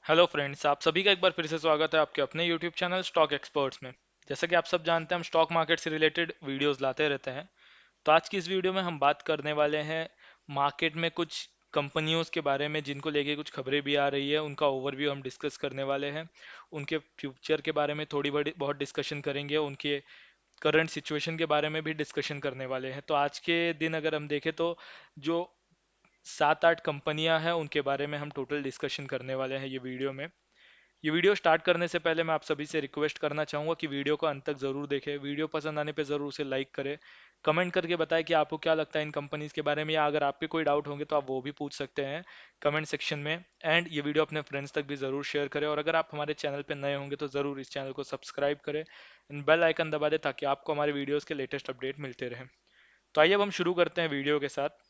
Hello friends, आप सभी का एक बार फिर से स्वागत है आपके अपने यूट्यूब चैनल स्टॉक एक्सपर्ट्स में। जैसा कि आप सब जानते हैं, हम स्टॉक मार्केट से रिलेटेड वीडियोस लाते रहते हैं। तो आज की इस वीडियो में हम बात करने वाले हैं मार्केट में कुछ कंपनियों के बारे में जिनको लेके कुछ खबरें भी आ रही है, उनका ओवरव्यू हम डिस्कस करने वाले हैं। उनके फ्यूचर के बारे में थोड़ी बड़ी बहुत डिस्कशन करेंगे, उनके करंट सिचुएशन के बारे में भी डिस्कशन करने वाले हैं। तो आज के दिन अगर हम देखें तो जो 7-8 कंपनियां हैं उनके बारे में हम टोटल डिस्कशन करने वाले हैं ये वीडियो स्टार्ट करने से पहले मैं आप सभी से रिक्वेस्ट करना चाहूंगा कि वीडियो को अंत तक जरूर देखें। वीडियो पसंद आने पे जरूर उसे लाइक करें। कमेंट करके बताएं कि आपको क्या लगता है इन कंपनीज के बारे में, या अगर आपके कोई डाउट होंगे तो आप वो भी पूछ सकते हैं कमेंट सेक्शन में। एंड ये वीडियो अपने फ्रेंड्स तक भी जरूर शेयर करें, और अगर आप हमारे चैनल पर नए होंगे तो जरूर इस चैनल को सब्सक्राइब करें एंड बेल आइकन दबा दें ताकि आपको हमारे वीडियोस के लेटेस्ट अपडेट मिलते रहें। तो आइए अब हम शुरू करते हैं वीडियो के साथ।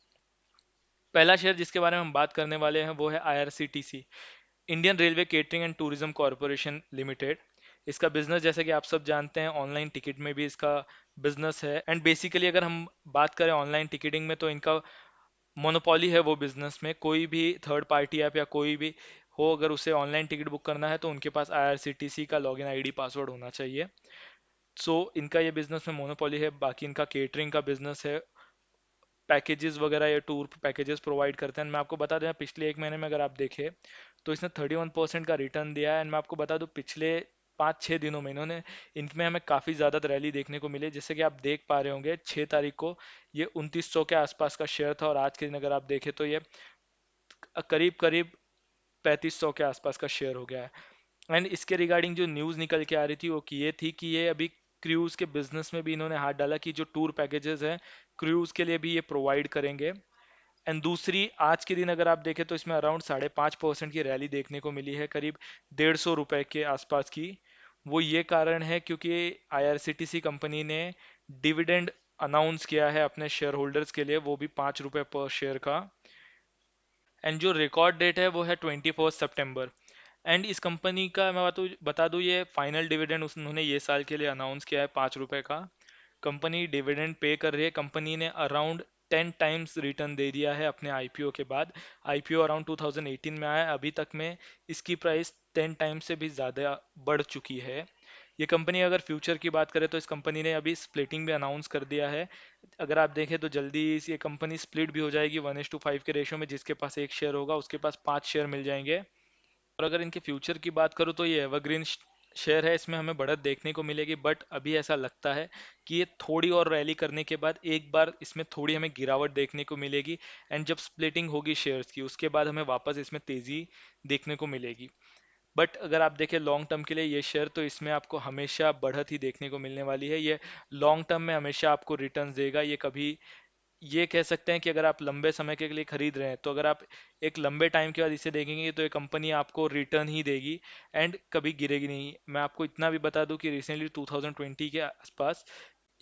पहला शेयर जिसके बारे में हम बात करने वाले हैं वो है IRCTC, Indian railway catering and tourism corporation limited. इसका बिजनेस जैसे कि आप सब जानते हैं, ऑनलाइन टिकट में भी इसका बिजनेस है। एंड बेसिकली अगर हम बात करें ऑनलाइन टिकटिंग में, तो इनका मोनोपोली है वो बिजनेस में। कोई भी थर्ड पार्टी ऐप या कोई भी हो, अगर उसे ऑनलाइन टिकट बुक करना है तो उनके पास आईआरसीटीसी का लॉगिन आईडी पासवर्ड होना चाहिए। इनका ये बिजनेस में मोनोपोली है। बाकी इनका केटरिंग का बिजनेस है, पैकेजेस वगैरह या टूर पैकेजेस प्रोवाइड करते हैं। मैं आपको बता दें, पिछले एक महीने में अगर आप देखें तो इसने 31% का रिटर्न दिया है। एंड मैं आपको बता दूं, पिछले 5-6 दिनों में इन्होंने इनमें हमें काफ़ी ज़्यादा रैली देखने को मिली। जैसे कि आप देख पा रहे होंगे, 6 तारीख को ये 2900 के आसपास का शेयर था, और आज के दिन अगर आप देखें तो ये करीब करीब 3500 के आसपास का शेयर हो गया है। एंड इसके रिगार्डिंग जो न्यूज़ निकल के आ रही थी वो कि ये थी कि ये अभी क्रूज के बिजनेस में भी इन्होंने हाथ डाला, कि जो टूर पैकेजेस हैं क्रूज के लिए भी ये प्रोवाइड करेंगे। एंड दूसरी, आज के दिन अगर आप देखें तो इसमें अराउंड 5.5% की रैली देखने को मिली है, करीब 150 रुपए के आसपास की। वो ये कारण है क्योंकि आईआरसीटीसी कंपनी ने डिविडेंड अनाउंस किया है अपने शेयर होल्डर्स के लिए, वो भी 5 रुपए पर शेयर का। एंड जो रिकॉर्ड डेट है वो है 21 सितंबर। एंड इस कंपनी का मैं बता दूं, ये फाइनल डिविडेंड उन्होंने ये साल के लिए अनाउंस किया है 5 रुपए का। कंपनी डिविडेंड पे कर रही है। कंपनी ने अराउंड 10 टाइम्स रिटर्न दे दिया है अपने आईपीओ के बाद। आईपीओ अराउंड 2018 में आया, अभी तक में इसकी प्राइस 10 टाइम्स से भी ज़्यादा बढ़ चुकी है। ये कंपनी अगर फ्यूचर की बात करें तो इस कंपनी ने अभी स्प्लिटिंग भी अनाउंस कर दिया है। अगर आप देखें तो जल्दी ये कंपनी स्प्लिट भी हो जाएगी 1:5 के रेशो में। जिसके पास एक शेयर होगा उसके पास 5 शेयर मिल जाएंगे। और अगर इनके फ्यूचर की बात करूँ तो ये एवरग्रीन शेयर है, इसमें हमें बढ़त देखने को मिलेगी। बट अभी ऐसा लगता है कि ये थोड़ी और रैली करने के बाद एक बार इसमें थोड़ी हमें गिरावट देखने को मिलेगी। एंड जब स्प्लिटिंग होगी शेयर्स की, उसके बाद हमें वापस इसमें तेजी देखने को मिलेगी। बट अगर आप देखें लॉन्ग टर्म के लिए ये शेयर, तो इसमें आपको हमेशा बढ़त ही देखने को मिलने वाली है। ये लॉन्ग टर्म में हमेशा आपको रिटर्न्स देगा। ये कभी, ये कह सकते हैं कि अगर आप लंबे समय के लिए खरीद रहे हैं तो अगर आप एक लंबे टाइम के बाद इसे देखेंगे तो ये कंपनी आपको रिटर्न ही देगी एंड कभी गिरेगी नहीं। मैं आपको इतना भी बता दूं कि रिसेंटली 2020 के आसपास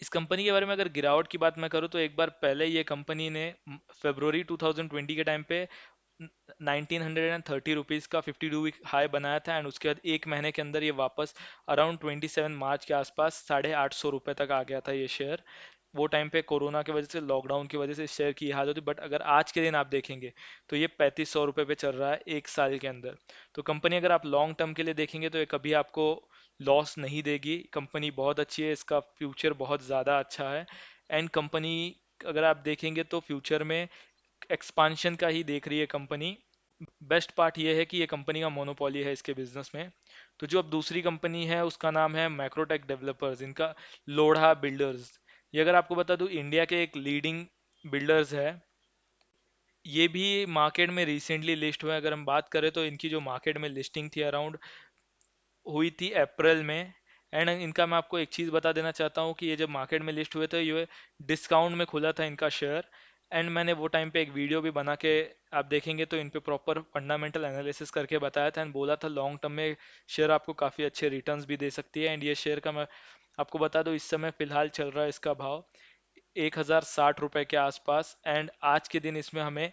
इस कंपनी के बारे में अगर गिरावट की बात मैं करूं तो एक बार पहले ये कंपनी ने फरवरी 2020 के टाइम पे 1930 रुपीज़ का 52 वीक हाई बनाया था। एंड उसके बाद एक महीने के अंदर ये वापस अराउंड 27 मार्च के आसपास 850 रुपये तक आ गया था ये शेयर। वो टाइम पे कोरोना की वजह से, लॉकडाउन की वजह से शेयर की हालत होती। बट अगर आज के दिन आप देखेंगे तो ये 3500 रुपये पे चल रहा है एक साल के अंदर। तो कंपनी अगर आप लॉन्ग टर्म के लिए देखेंगे तो ये कभी आपको लॉस नहीं देगी। कंपनी बहुत अच्छी है, इसका फ्यूचर बहुत ज़्यादा अच्छा है। एंड कंपनी अगर आप देखेंगे तो फ्यूचर में एक्सपांशन का ही देख रही है कंपनी। बेस्ट पार्ट ये है कि ये कंपनी का मोनोपोली है इसके बिजनेस में। तो जो अब दूसरी कंपनी है उसका नाम है मैक्रोटेक डेवलपर्स, इनका लोढ़ा बिल्डर्स। ये अगर आपको बता दूं, इंडिया के एक लीडिंग बिल्डर्स है। ये भी मार्केट में रिसेंटली लिस्ट हुआ है। अगर हम बात करें तो इनकी जो मार्केट में लिस्टिंग थी अराउंड हुई थी अप्रैल में। एंड इनका मैं आपको एक चीज़ बता देना चाहता हूँ कि ये जब मार्केट में लिस्ट हुए थे, ये डिस्काउंट में खुला था इनका शेयर। एंड मैंने वो टाइम पे एक वीडियो भी बना के, आप देखेंगे तो इन पे प्रॉपर फंडामेंटल एनालिसिस करके बताया था। एंड बोला था लॉन्ग टर्म में शेयर आपको काफ़ी अच्छे रिटर्न्स भी दे सकती है। एंड ये शेयर का मैं आपको बता दूं, इस समय फिलहाल चल रहा है इसका भाव 1060 रुपये के आसपास। एंड आज के दिन इसमें हमें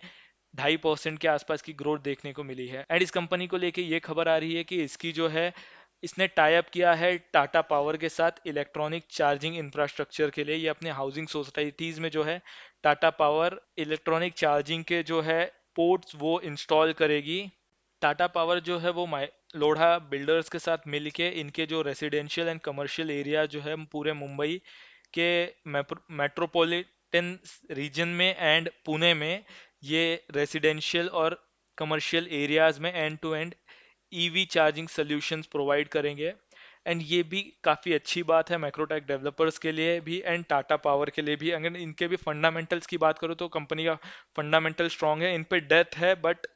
2.5% के आसपास की ग्रोथ देखने को मिली है। एंड इस कंपनी को लेके ये खबर आ रही है कि इसकी जो है, इसने टाई अप किया है टाटा पावर के साथ इलेक्ट्रॉनिक चार्जिंग इंफ्रास्ट्रक्चर के लिए। ये अपने हाउसिंग सोसाइटीज में जो है टाटा पावर इलेक्ट्रॉनिक चार्जिंग के जो है पोर्ट्स वो इंस्टॉल करेगी। टाटा पावर जो है वो लोढ़ा बिल्डर्स के साथ मिलके इनके जो रेसिडेंशियल एंड कमर्शियल एरिया जो है पूरे मुंबई के मेट्रोपॉलिटन रीजन में एंड पुणे में ये रेसिडेंशियल और कमर्शियल एरियाज में end to end EV charging solutions provide करेंगे। एंड ये भी काफ़ी अच्छी बात है मैक्रोटेक डेवलपर्स के लिए भी एंड टाटा पावर के लिए भी। अगर इनके भी फंडामेंटल्स की बात करूँ तो कंपनी का फंडामेंटल स्ट्रांग है, इन पे डेथ है but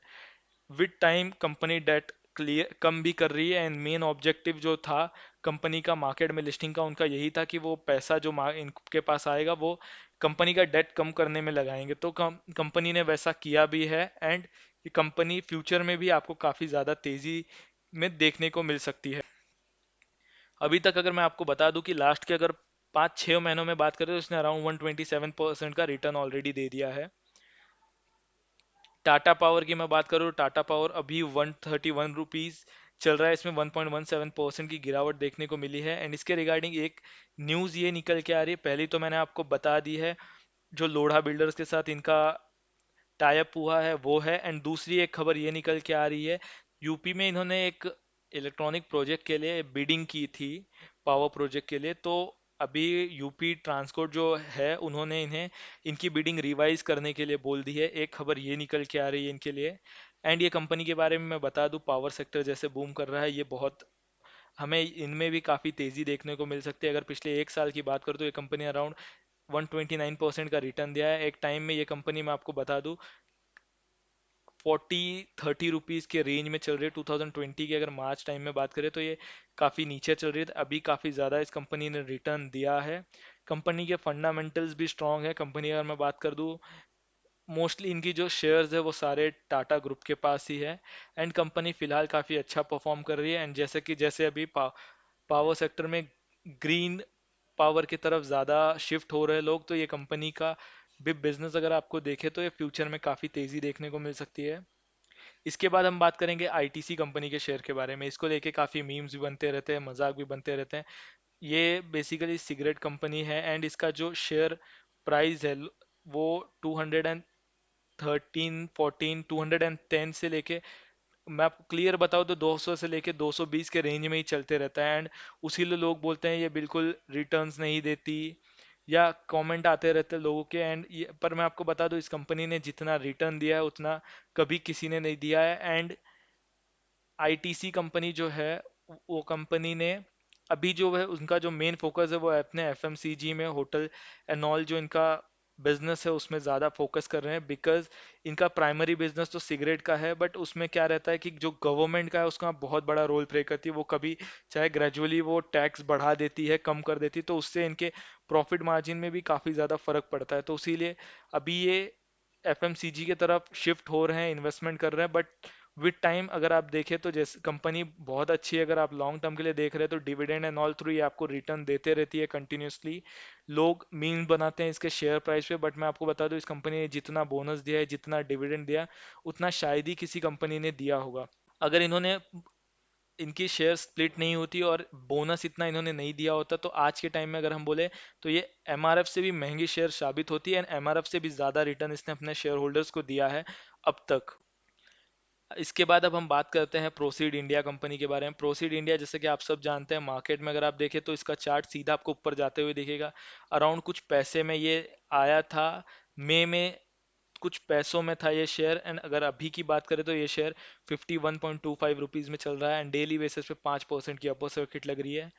with time company debt clear कम भी कर रही है। एंड मेन ऑब्जेक्टिव जो था कंपनी का मार्केट में लिस्टिंग का उनका यही था कि वो पैसा जो इनके पास आएगा वो कंपनी का डेट कम करने में लगाएंगे। तो कंपनी ने वैसा किया भी है एंड ये कंपनी फ्यूचर में भी आपको काफ़ी ज़्यादा तेज़ी में देखने को मिल सकती है। अभी तक अगर मैं आपको बता दूं कि लास्ट के अगर 5-6 महीनों में बात करें तो इसने अराउंड 127% का रिटर्न ऑलरेडी दे दिया है। टाटा पावर की मैं बात करूँ, टाटा पावर अभी 131 रुपीज चल रहा है, इसमें 1.17% की गिरावट देखने को मिली है। एंड इसके रिगार्डिंग एक न्यूज़ ये निकल के आ रही है, पहली तो मैंने आपको बता दी है जो लोढ़ा बिल्डर्स के साथ इनका टाई अप हुआ है वो है। एंड दूसरी एक खबर ये निकल के आ रही है, यूपी में इन्होंने एक इलेक्ट्रॉनिक प्रोजेक्ट के लिए बिडिंग की थी, पावर प्रोजेक्ट के लिए। तो अभी यूपी ट्रांसपोर्ट जो है उन्होंने इन्हें इनकी बिडिंग रिवाइज करने के लिए बोल दी है, एक खबर ये निकल के आ रही है इनके लिए। एंड ये कंपनी के बारे में मैं बता दूं, पावर सेक्टर जैसे बूम कर रहा है, ये बहुत हमें इनमें भी काफ़ी तेज़ी देखने को मिल सकती है। अगर पिछले एक साल की बात करूँ तो ये कंपनी अराउंड 129% का रिटर्न दिया है। एक टाइम में ये कंपनी मैं आपको बता दूं 40-30 रुपीज़ के रेंज में चल रही है। 2020 की अगर मार्च टाइम में बात करें तो ये काफ़ी नीचे चल रही है, अभी काफ़ी ज़्यादा इस कंपनी ने रिटर्न दिया है। कंपनी के फंडामेंटल्स भी स्ट्रांग है। कंपनी अगर मैं बात कर दूं, मोस्टली इनकी जो शेयर्स है वो सारे टाटा ग्रुप के पास ही है। एंड कंपनी फिलहाल काफ़ी अच्छा परफॉर्म कर रही है। एंड जैसे अभी पावर सेक्टर में ग्रीन पावर की तरफ ज़्यादा शिफ्ट हो रहे हैं लोग, तो ये कंपनी का भी बिजनेस अगर आपको देखे तो ये फ्यूचर में काफ़ी तेज़ी देखने को मिल सकती है। इसके बाद हम बात करेंगे आईटीसी कंपनी के शेयर के बारे में। इसको लेके काफ़ी मीम्स भी बनते रहते हैं, मजाक भी बनते रहते हैं। ये बेसिकली सिगरेट कंपनी है एंड इसका जो शेयर प्राइस है वो 213 14 210 से लेके, मैं आपको क्लियर बताऊँ तो 200 से लेके 220 के रेंज में ही चलते रहता है। एंड उसी लिए लोग बोलते हैं ये बिल्कुल रिटर्न्स नहीं देती, या कमेंट आते रहते हैं लोगों के। एंड ये पर मैं आपको बता दूं इस कंपनी ने जितना रिटर्न दिया है उतना कभी किसी ने नहीं दिया है। एंड आईटीसी कंपनी जो है वो कंपनी ने अभी जो है उनका जो मेन फोकस है वो है अपने एफएमसीजी में, होटल एंड ऑल जो इनका बिजनेस है उसमें ज़्यादा फोकस कर रहे हैं। बिकॉज इनका प्राइमरी बिजनेस तो सिगरेट का है बट उसमें क्या रहता है कि जो गवर्नमेंट का है उसका बहुत बड़ा रोल प्ले करती है। वो कभी चाहे ग्रेजुअली वो टैक्स बढ़ा देती है, कम कर देती है, तो उससे इनके प्रॉफिट मार्जिन में भी काफ़ी ज़्यादा फर्क पड़ता है। तो इसीलिए अभी ये एफएमसीजी की तरफ शिफ्ट हो रहे हैं, इन्वेस्टमेंट कर रहे हैं। बट विद टाइम अगर आप देखें तो जैसे कंपनी बहुत अच्छी है, अगर आप लॉन्ग टर्म के लिए देख रहे हैं तो डिविडेंड एंड ऑल थ्रू ये आपको रिटर्न देते रहती है कंटिन्यूसली। लोग मीम बनाते हैं इसके शेयर प्राइस पे, बट मैं आपको बता दूं इस कंपनी ने जितना बोनस दिया है, जितना डिविडेंड दिया, उतना शायद ही किसी कंपनी ने दिया होगा। अगर इन्होंने इनकी शेयर स्प्लिट नहीं होती और बोनस इतना इन्होंने नहीं दिया होता तो आज के टाइम में अगर हम बोले तो ये एमआरएफ से भी महंगी शेयर साबित होती है। एंड एमआरएफ से भी ज़्यादा रिटर्न इसने अपने शेयर होल्डर्स को दिया है अब तक। इसके बाद अब हम बात करते हैं प्रोसीड इंडिया कंपनी के बारे में। प्रोसीड इंडिया जैसे कि आप सब जानते हैं, मार्केट में अगर आप देखें तो इसका चार्ट सीधा आपको ऊपर जाते हुए दिखेगा। अराउंड कुछ पैसे में ये आया था, मई में कुछ पैसों में था ये शेयर। एंड अगर अभी की बात करें तो ये शेयर 51.25 रुपीज़ में चल रहा है एंड डेली बेसिस पे 5% की अपर सर्किट लग रही है।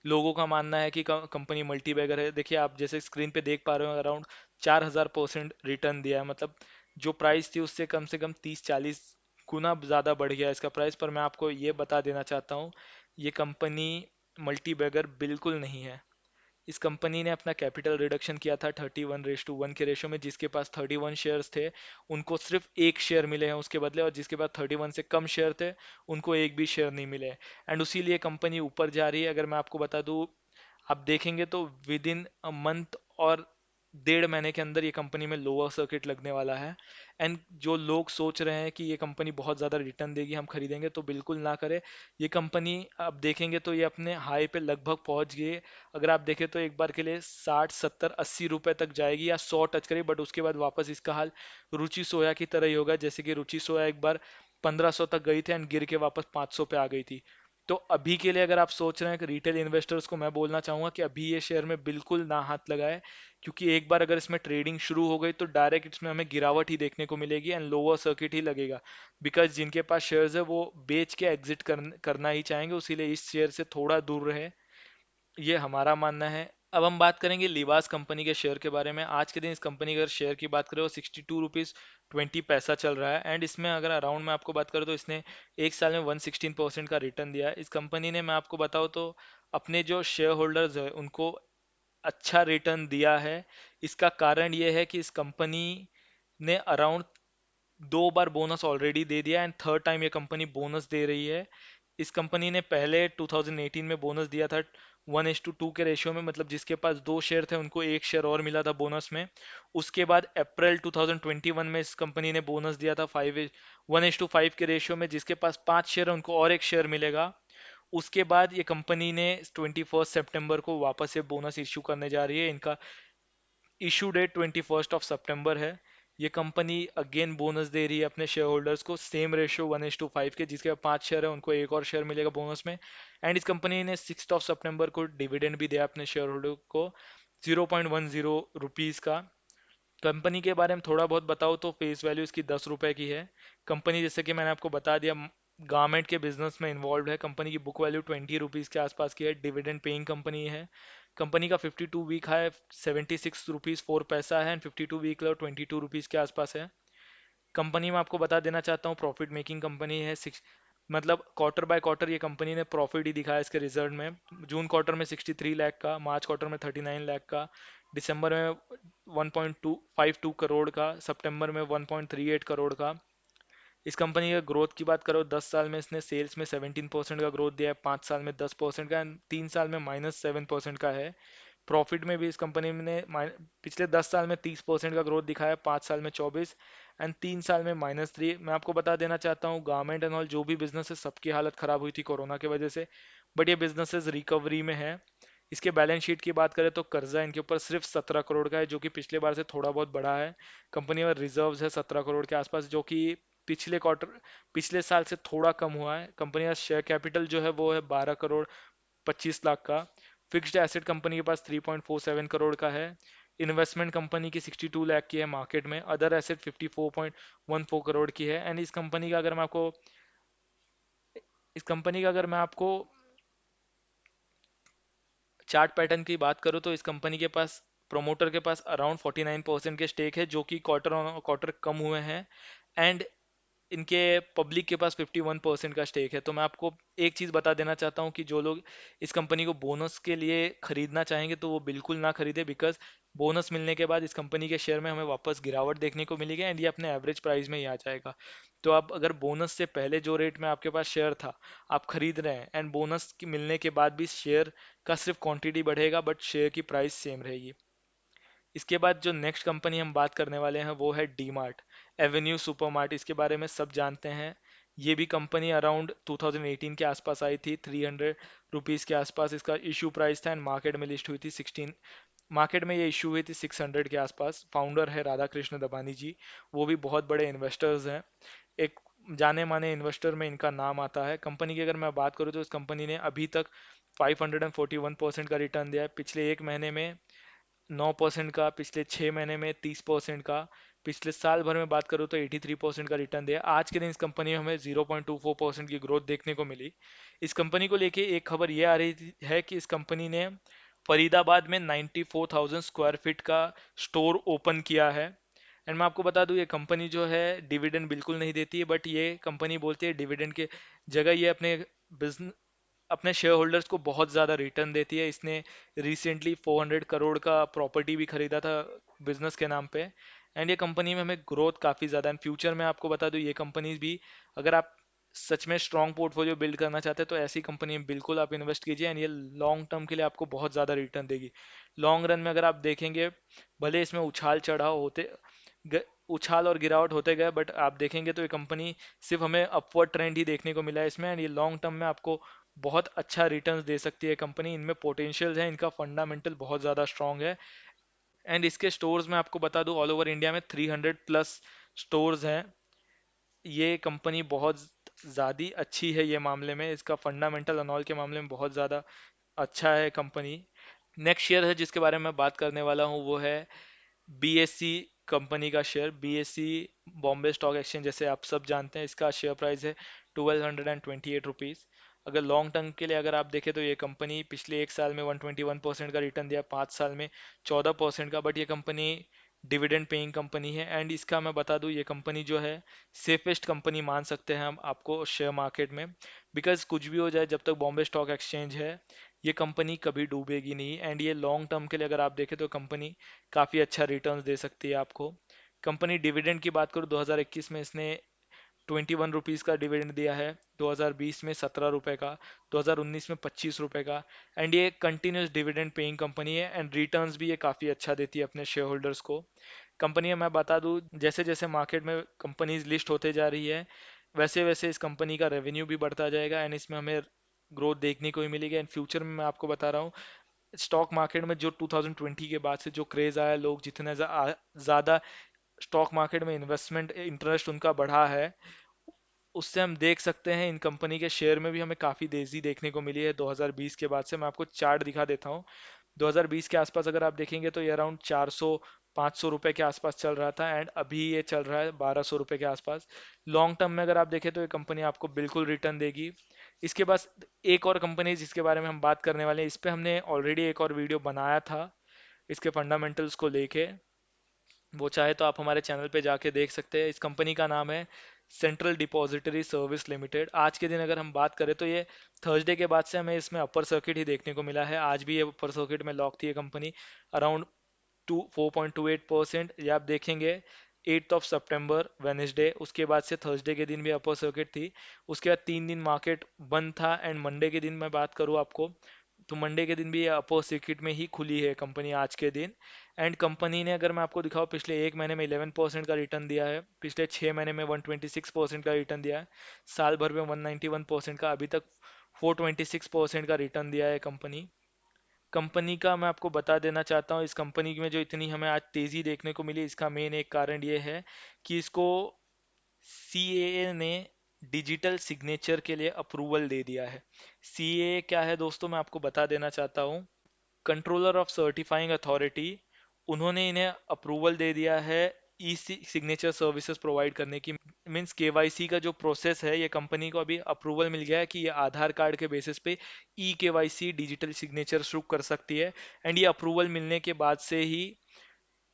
लोगों का मानना है कि कंपनी मल्टी बैगर है। देखिए आप जैसे स्क्रीन पे देख पा रहे हो अराउंड 4000% रिटर्न दिया है, मतलब जो प्राइस थी उससे कम से कम 30-40 गुना ज़्यादा बढ़ गया इसका प्राइस। पर मैं आपको ये बता देना चाहता हूँ ये कंपनी मल्टी बैगर बिल्कुल नहीं है। इस कंपनी ने अपना कैपिटल रिडक्शन किया था 31:1 के रेशो में। जिसके पास 31 शेयर्स थे उनको सिर्फ एक शेयर मिले हैं उसके बदले, और जिसके पास 31 से कम शेयर थे उनको एक भी शेयर नहीं मिले। एंड उसी लिए कंपनी ऊपर जा रही है। अगर मैं आपको बता दूं, आप देखेंगे तो विद इन अ मंथ और 1.5 महीने के अंदर ये कंपनी में लोअर सर्किट लगने वाला है। एंड जो लोग सोच रहे हैं कि ये कंपनी बहुत ज़्यादा रिटर्न देगी, हम खरीदेंगे, तो बिल्कुल ना करें। ये कंपनी आप देखेंगे तो ये अपने हाई पे लगभग पहुंच गई है। अगर आप देखें तो एक बार के लिए 60 70 80 रुपए तक जाएगी या 100 टच करेगी, बट उसके बाद वापस इसका हाल रुचि सोया की तरह ही होगा। जैसे कि रुचि सोया एक बार 1500 तक गई थी एंड गिर के वापस 500 पे आ गई थी। तो अभी के लिए अगर आप सोच रहे हैं कि रिटेल इन्वेस्टर्स को मैं बोलना चाहूंगा कि अभी ये शेयर में बिल्कुल ना हाथ लगाए, क्योंकि एक बार अगर इसमें ट्रेडिंग शुरू हो गई तो डायरेक्ट इसमें हमें गिरावट ही देखने को मिलेगी एंड लोअर सर्किट ही लगेगा। बिकॉज जिनके पास शेयर्स है वो बेच के एग्जिट करना ही चाहेंगे, इसीलिए इस शेयर से थोड़ा दूर रहे, ये हमारा मानना है। अब हम बात करेंगे लिवास कंपनी के शेयर के बारे में। आज के दिन इस कंपनी के अगर शेयर की बात करें वो 62 रुपीज़ 20 पैसा चल रहा है एंड इसमें अगर अराउंड में आपको बात करूँ तो इसने एक साल में 116% का रिटर्न दिया है। इस कंपनी ने, मैं आपको बताऊँ तो, अपने जो शेयर होल्डर्स है उनको अच्छा रिटर्न दिया है। इसका कारण ये है कि इस कंपनी ने अराउंड 2 बार बोनस ऑलरेडी दे दिया एंड थर्ड टाइम ये कंपनी बोनस दे रही है। इस कंपनी ने पहले 2018 में बोनस दिया था 1:2 के रेशियो में, मतलब जिसके पास 2 शेयर थे उनको 1 शेयर और मिला था बोनस में। उसके बाद अप्रैल 2021 में इस कंपनी ने बोनस दिया था 1:5 के रेशियो में, जिसके पास 5 शेयर है उनको और 1 शेयर मिलेगा। उसके बाद ये कंपनी ने 21 सितंबर को वापस से बोनस इश्यू करने जा रही है। इनका इशू डेट 21 सितंबर है। ये कंपनी अगेन बोनस दे रही है अपने शेयर होल्डर्स को, सेम रेशियो 1:5 के, जिसके 5 शेयर है उनको 1 और शेयर मिलेगा बोनस में। एंड इस कंपनी ने 6 सितंबर को डिविडेंड भी दिया अपने शेयर होल्डर को 0.10 रुपीज़ का। कंपनी के बारे में थोड़ा बहुत बताओ तो फेस वैल्यू इसकी 10 रुपए की है। कंपनी, जैसे कि मैंने आपको बता दिया, गारमेंट के बिजनेस में इन्वॉल्व है। कंपनी की बुक वैल्यू 20 रुपीज़ के आसपास की है। डिविडेंड पेइंग कंपनी है। कंपनी का 52 वीक हाई 76 रुपीज़ 4 पैसा है एंड 52 वीक लो 22 रुपीज़ के आसपास है। कंपनी में आपको बता देना चाहता हूँ प्रॉफिट मेकिंग कंपनी है। सिक्स मतलब क्वार्टर बाय क्वार्टर ये कंपनी ने प्रॉफिट ही दिखाया इसके रिजल्ट में। जून क्वार्टर में 63 लाख का, मार्च क्वार्टर में 39 लाख का, दिसंबर में 1.252 करोड़ का, सितंबर में 1.38 करोड़ का। इस कंपनी का ग्रोथ की बात करो, 10 साल में इसने सेल्स में 17% का ग्रोथ दिया है, 5 साल में 10% का, 3 साल में -7% का है। प्रॉफिट में भी इस कंपनी ने पिछले 10 साल में 30% का ग्रोथ दिखाया, 5 साल में 24 एंड 3 साल में -3। मैं आपको बता देना चाहता हूँ गारमेंट एंड ऑल जो भी बिजनेस है सबकी हालत खराब हुई थी कोरोना की वजह से, बट ये बिजनेसेस रिकवरी में है। इसके बैलेंस शीट की बात करें तो कर्जा इनके ऊपर सिर्फ 17 करोड़ का है, जो कि पिछले बार से थोड़ा बहुत बढ़ा है। कंपनी में रिजर्व्स है 17 करोड़ के आसपास, जो कि पिछले साल से थोड़ा कम हुआ है। कंपनी का शेयर कैपिटल जो है वो है 12 करोड़ 25 लाख का। फिक्स्ड एसेट कंपनी के पास 3.47 करोड़ का है। इन्वेस्टमेंट कंपनी की 62 लाख की है मार्केट में। अदर एसेट 54.14 करोड़ की है। एंड इस कंपनी का अगर मैं आपको चार्ट पैटर्न की बात करूँ तो इस कंपनी के पास, प्रोमोटर के पास अराउंड 49% के स्टेक है, जो कि क्वार्टर ऑन क्वार्टर कम हुए हैं। एंड इनके पब्लिक के पास 51% का स्टेक है। तो मैं आपको एक चीज़ बता देना चाहता हूँ कि जो लोग इस कंपनी को बोनस के लिए खरीदना चाहेंगे तो वो बिल्कुल ना खरीदे, बिकॉज बोनस मिलने के बाद इस कंपनी के शेयर में हमें वापस गिरावट देखने को मिलेगी एंड ये अपने एवरेज प्राइस में ही आ जाएगा। तो आप अगर बोनस से पहले जो रेट में आपके पास शेयर था आप खरीद रहे हैं एंड बोनस की मिलने के बाद भी शेयर का सिर्फ क्वांटिटी बढ़ेगा बट शेयर की प्राइस सेम रहेगी। इसके बाद जो नेक्स्ट कंपनी हम बात करने वाले हैं वो है डी मार्ट, एवेन्यू सुपरमार्ट। इसके बारे में सब जानते हैं। ये भी कंपनी अराउंड 2018 के आसपास आई थी, 300 रुपीज़ के आसपास इसका इशू प्राइस था एंड मार्केट में लिस्ट हुई थी 16, मार्केट में ये इशू हुई थी 600 के आसपास। फाउंडर है राधा कृष्ण दबानी जी, वो भी बहुत बड़े इन्वेस्टर्स हैं। एक जाने माने इन्वेस्टर में इनका नाम आता है। कंपनी की अगर मैं बात करूँ तो इस कंपनी ने अभी तक 541% का रिटर्न दिया है। पिछले एक महीने में 9% का, पिछले 6 महीने में 30% का, पिछले साल भर में बात करूँ तो 83% का रिटर्न दिया। आज के दिन इस कंपनी में हमें 0.24% की ग्रोथ देखने को मिली। इस कंपनी को लेके एक खबर ये आ रही है कि इस कंपनी ने फरीदाबाद में 94,000 स्क्वायर फीट का स्टोर ओपन किया है। एंड मैं आपको बता दूं ये कंपनी जो है डिविडेंड बिल्कुल नहीं देती है, बट ये कंपनी बोलती है डिविडेंड के जगह ये बिजनेस अपने शेयर होल्डर्स को बहुत ज़्यादा रिटर्न देती है। इसने रिसेंटली 400 करोड़ का प्रॉपर्टी भी खरीदा था बिजनेस के नाम पे। एंड ये कंपनी में हमें ग्रोथ काफ़ी ज़्यादा है। फ्यूचर में आपको बता दूं ये कंपनीज भी, अगर आप सच में स्ट्रॉन्ग पोर्टफोलियो बिल्ड करना चाहते हैं तो ऐसी कंपनी में बिल्कुल आप इन्वेस्ट कीजिए एंड ये लॉन्ग टर्म के लिए आपको बहुत ज़्यादा रिटर्न देगी। लॉन्ग रन में अगर आप देखेंगे, भले इसमें उछाल और गिरावट होते गए, बट आप देखेंगे तो ये कंपनी सिर्फ हमें अपवर्ड ट्रेंड ही देखने को मिला है इसमें एंड ये लॉन्ग टर्म में आपको बहुत अच्छा रिटर्न्स दे सकती है कंपनी। इनमें पोटेंशियल है, इनका फंडामेंटल बहुत ज़्यादा स्ट्रांग है। एंड इसके स्टोर्स में आपको बता दूं ऑल ओवर इंडिया में 300 प्लस स्टोर्स हैं। ये कंपनी बहुत ज़्यादा अच्छी है, ये मामले में इसका फंडामेंटल अनॉल के मामले में बहुत ज़्यादा अच्छा है कंपनी। नेक्स्ट शेयर है जिसके बारे में मैं बात करने वाला हूँ वो है बीएससी कंपनी का share. BSc Bombay stock exchange, जैसे आप सब जानते हैं, इसका शेयर प्राइस है 1228 रुपीज़। अगर लॉन्ग टर्म के लिए अगर आप देखें तो ये कंपनी पिछले एक साल में 121% का रिटर्न दिया, 5 साल में 14% का। बट ये कंपनी डिविडेंड पेइंग कंपनी है, एंड इसका मैं बता दूं ये कंपनी जो है सेफेस्ट कंपनी मान सकते हैं हम आपको शेयर मार्केट में। बिकॉज कुछ भी हो जाए, जब तक बॉम्बे स्टॉक एक्सचेंज है ये कंपनी कभी डूबेगी नहीं, एंड ये लॉन्ग टर्म के लिए अगर आप देखें तो कंपनी काफ़ी अच्छा रिटर्न्स दे सकती है आपको। कंपनी डिविडेंड की बात करूँ, 2021 में इसने 21 रुपीज़ का डिविडेंड दिया है, 2020 में 17 रुपये का, 2019 में 25 रुपये का। एंड ये कंटिन्यूस डिविडेंड पेइंग कंपनी है, एंड रिटर्न्स भी ये काफ़ी अच्छा देती है अपने शेयर होल्डर्स को। कंपनी है, मैं बता दूं, जैसे जैसे मार्केट में कंपनीज लिस्ट होते जा रही है वैसे वैसे इस कंपनी का रेवेन्यू भी बढ़ता जाएगा, एंड इसमें हमें ग्रोथ देखने को ही मिलेगी। एंड फ्यूचर में मैं आपको बता रहा हूँ, स्टॉक मार्केट में जो 2020 के बाद से जो क्रेज आया, लोग जितने ज़्यादा स्टॉक मार्केट में इन्वेस्टमेंट इंटरेस्ट उनका बढ़ा है, उससे हम देख सकते हैं इन कंपनी के शेयर में भी हमें काफ़ी तेज़ी देखने को मिली है 2020 के बाद से। मैं आपको चार्ट दिखा देता हूँ। 2020 के आसपास अगर आप देखेंगे तो ये अराउंड 400 500 रुपए के आसपास चल रहा था, एंड अभी ये चल रहा है 1200 रुपए के आसपास। लॉन्ग टर्म में अगर आप देखें तो ये कंपनी आपको बिल्कुल रिटर्न देगी। इसके बाद एक और कंपनी जिसके बारे में हम बात करने वाले हैं, इस पे हमने ऑलरेडी एक और वीडियो बनाया था इसके फंडामेंटल्स को लेके, वो चाहे तो आप हमारे चैनल पे जाके देख सकते हैं। इस कंपनी का नाम है सेंट्रल डिपॉजिटरी सर्विस लिमिटेड। आज के दिन अगर हम बात करें तो ये थर्सडे के बाद से हमें इसमें अपर सर्किट ही देखने को मिला है। आज भी ये अपर सर्किट में लॉक थी ये कंपनी, अराउंड 4.28%। ये आप देखेंगे 8 सितंबर वेनेसडे, उसके बाद से थर्सडे के दिन भी अपर सर्किट थी। उसके बाद 3 दिन मार्केट बंद था, एंड मंडे के दिन मैं बात करूँ आपको तो मंडे के दिन भी ये अपर सर्किट में ही खुली है कंपनी आज के दिन। एंड कंपनी ने, अगर मैं आपको दिखाऊं, पिछले एक महीने में 11% का रिटर्न दिया है, पिछले 6 महीने में 126% का रिटर्न दिया है, साल भर में 191% का, अभी तक 426% का रिटर्न दिया है कंपनी। कंपनी का मैं आपको बता देना चाहता हूँ, इस कंपनी में जो इतनी हमें आज तेज़ी देखने को मिली, इसका मेन एक कारण ये है कि इसको सीएए ने डिजिटल सिग्नेचर के लिए अप्रूवल दे दिया है। सीएए क्या है दोस्तों, मैं आपको बता देना चाहता हूँ। कंट्रोलर ऑफ सर्टिफाइंग अथॉरिटी, उन्होंने इन्हें अप्रूवल दे दिया है ई सिग्नेचर सर्विसेज प्रोवाइड करने की। मींस केवाईसी का जो प्रोसेस है, ये कंपनी को अभी अप्रूवल मिल गया है कि ये आधार कार्ड के बेसिस पे ई केवाईसी डिजिटल सिग्नेचर शुरू कर सकती है। एंड ये अप्रूवल मिलने के बाद से ही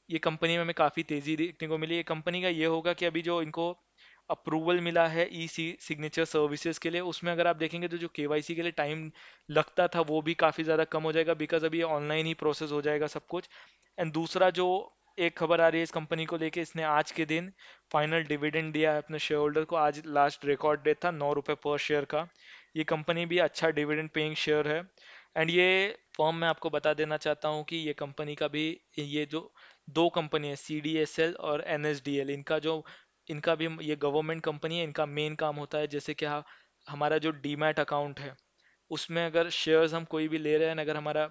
ये कंपनी में हमें काफ़ी तेज़ी देखने को मिली। ये कंपनी का ये होगा कि अभी जो इनको अप्रूवल मिला है ई सिग्नेचर सर्विसेज के लिए, उसमें अगर आप देखेंगे तो जो केवाईसी के लिए टाइम लगता था वो भी काफ़ी ज़्यादा कम हो जाएगा, बिकॉज अभी ऑनलाइन ही प्रोसेस हो जाएगा सब कुछ। एंड दूसरा जो एक खबर आ रही है इस कंपनी को लेके, इसने आज के दिन फाइनल डिविडेंड दिया है अपने शेयर होल्डर को। आज लास्ट रिकॉर्ड डेट था 9 रुपये पर शेयर का। ये कंपनी भी अच्छा डिविडेंड पेइंग शेयर है। एंड ये फॉर्म मैं आपको बता देना चाहता हूँ कि ये कंपनी का भी, ये जो दो कंपनी है सी डी एस एल और एन एस डी एल, इनका भी ये गवर्नमेंट कंपनी है। इनका मेन काम होता है, जैसे कि हमारा जो डीमैट अकाउंट है उसमें अगर शेयर्स हम कोई भी ले रहे हैं, अगर हमारा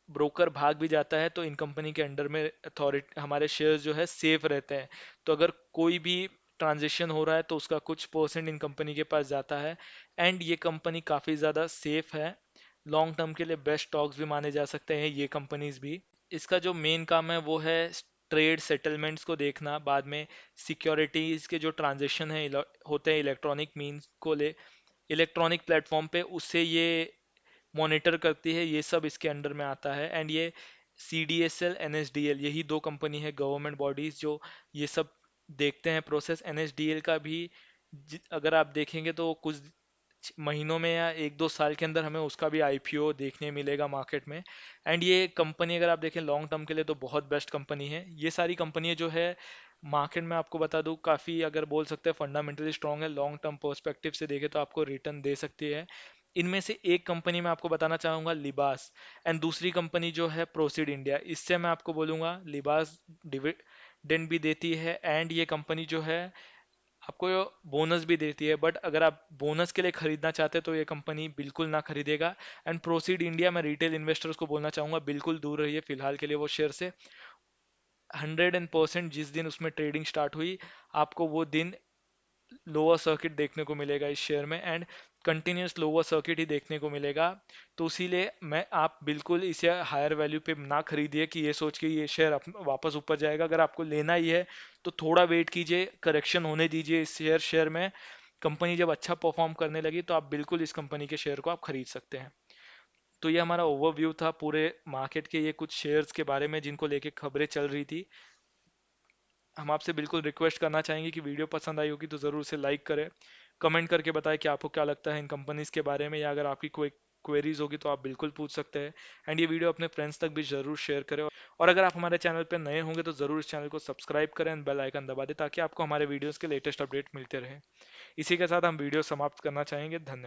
ब्रोकर भाग भी जाता है तो इन कंपनी के अंडर में अथॉरिटी हमारे शेयर्स जो है सेफ रहते हैं। तो अगर कोई भी ट्रांजेक्शन हो रहा है तो उसका कुछ परसेंट इन कंपनी के पास जाता है। एंड ये कंपनी काफ़ी ज़्यादा सेफ है, लॉन्ग टर्म के लिए बेस्ट स्टॉक्स भी माने जा सकते हैं ये कंपनीज भी। इसका जो मेन काम है वो है ट्रेड सेटलमेंट्स को देखना, बाद में सिक्योरिटीज के जो ट्रांजेक्शन है होते हैं इलेक्ट्रॉनिक मीन्स को ले इलेक्ट्रॉनिक प्लेटफॉर्म पे, उससे ये मॉनिटर करती है, ये सब इसके अंडर में आता है। एंड ये C D S L N S D L, यही दो कंपनी है गवर्नमेंट बॉडीज जो ये सब देखते हैं process. N S D L का भी अगर आप देखेंगे तो कुछ महीनों में या 1-2 साल के अंदर हमें उसका भी आईपीओ देखने मिलेगा मार्केट में। एंड ये कंपनी अगर आप देखें लॉन्ग टर्म के लिए तो बहुत बेस्ट कंपनी है। ये सारी कंपनियां जो है मार्केट में, आपको बता दूं, काफ़ी अगर बोल सकते हैं फंडामेंटली स्ट्रांग है, लॉन्ग टर्म पर्सपेक्टिव से देखें तो आपको रिटर्न दे सकती है। इनमें से एक कंपनी मैं आपको बताना चाहूंगा लिबास, एंड दूसरी कंपनी जो है प्रोसीड इंडिया। इससे मैं आपको बोलूंगा लिबास डिविडेंड भी देती है, एंड ये कंपनी जो है आपको बोनस भी देती है। बट अगर आप बोनस के लिए खरीदना चाहते हैं तो ये कंपनी बिल्कुल ना खरीदेगा। एंड प्रोसीड इंडिया, मैं रिटेल इन्वेस्टर्स को बोलना चाहूंगा बिल्कुल दूर रहिए फिलहाल के लिए वो शेयर से। 100% जिस दिन उसमें ट्रेडिंग स्टार्ट हुई, आपको वो दिन लोअर सर्किट देखने को मिलेगा इस शेयर में, एंड कंटिन्यूस लोअर सर्किट ही देखने को मिलेगा। तो इसीलिए मैं आप बिल्कुल इसे हायर वैल्यू पे ना खरीदिए कि ये सोच के ये शेयर वापस ऊपर जाएगा। अगर आपको लेना ही है तो थोड़ा वेट कीजिए, करेक्शन होने दीजिए इस शेयर में। कंपनी जब अच्छा परफॉर्म करने लगी तो आप बिल्कुल इस कंपनी के शेयर को आप खरीद सकते हैं। तो ये हमारा ओवरव्यू था पूरे मार्केट के ये कुछ शेयर्स के बारे में जिनको लेके खबरें चल रही थी। हम आपसे बिल्कुल रिक्वेस्ट करना चाहेंगे कि वीडियो पसंद आई होगी तो ज़रूर से लाइक करें, कमेंट करके बताएं कि आपको क्या लगता है इन कंपनीज़ के बारे में, या अगर आपकी कोई क्वेरीज होगी तो आप बिल्कुल पूछ सकते हैं। एंड ये वीडियो अपने फ्रेंड्स तक भी ज़रूर शेयर करें। और अगर आप हमारे चैनल पर नए होंगे तो ज़रूर इस चैनल को सब्सक्राइब करें एंड बेल आइकन दबा दें ताकि आपको हमारे वीडियोज़ के लेटेस्ट अपडेट मिलते रहे। इसी के साथ हम वीडियो समाप्त करना चाहेंगे। धन्यवाद।